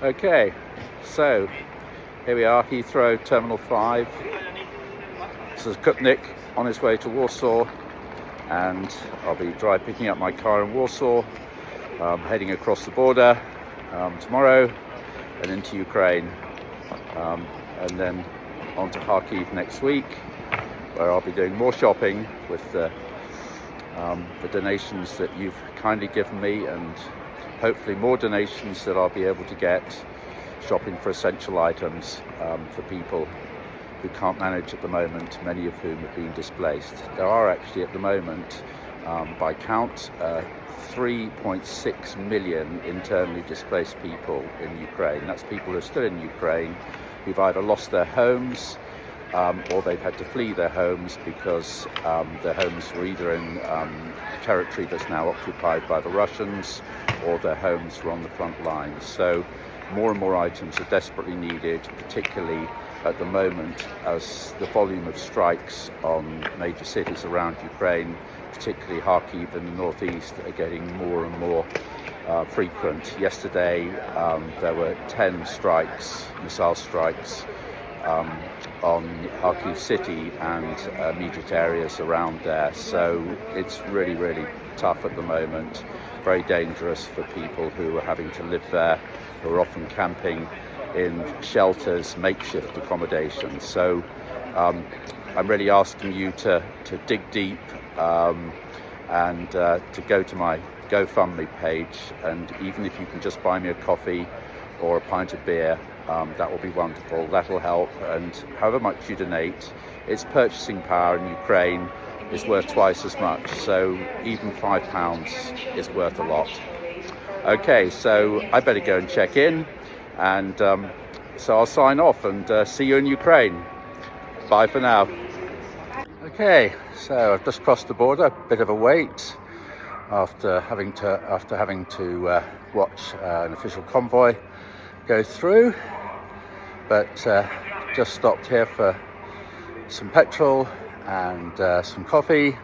Okay, so here we are, Heathrow, Terminal 5. This is Zakupnik on his way to Warsaw, and I'll be picking up my car in Warsaw, heading across the border tomorrow and into Ukraine, and then on to Kharkiv next week, where I'll be doing more shopping with the donations that you've kindly given me, and hopefully more donations that I'll be able to get, shopping for essential items for people who can't manage at the moment, many of whom have been displaced. There are actually at the moment, by count, 3.6 million internally displaced people in Ukraine. That's people who are still in Ukraine, who've either lost their homes or they've had to flee their homes because their homes were either in territory that's now occupied by the Russians, or their homes were on the front lines. So more and more items are desperately needed, particularly at the moment as the volume of strikes on major cities around Ukraine, particularly Kharkiv in the northeast, are getting more and more frequent. Yesterday there were 10 strikes, missile strikes, on Kharkiv city and immediate areas around there. So it's really, really tough at the moment, very dangerous for people who are having to live there, who are often camping in shelters, makeshift accommodation. So I'm really asking you to dig deep and to go to my GoFundMe page, and even if you can just buy me a coffee or a pint of beer, that will be wonderful. That'll help. And however much you donate, its purchasing power in Ukraine is worth twice as much. So even £5 is worth a lot. Okay, so I better go and check in. And so I'll sign off and see you in Ukraine. Bye for now. Okay, so I've just crossed the border. Bit of a wait after having to watch an official convoy go through, but just stopped here for some petrol and some coffee,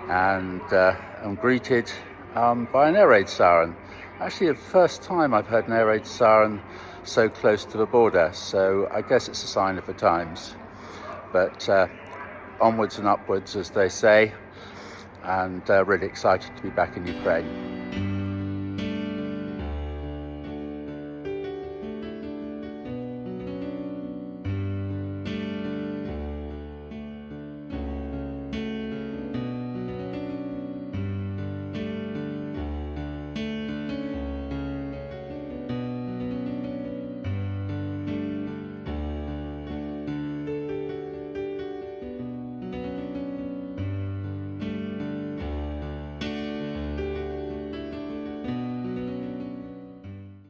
and I'm greeted by an air raid siren. Actually, the first time I've heard an air raid siren so close to the border, so I guess it's a sign of the times. But onwards and upwards, as they say, and really excited to be back in Ukraine.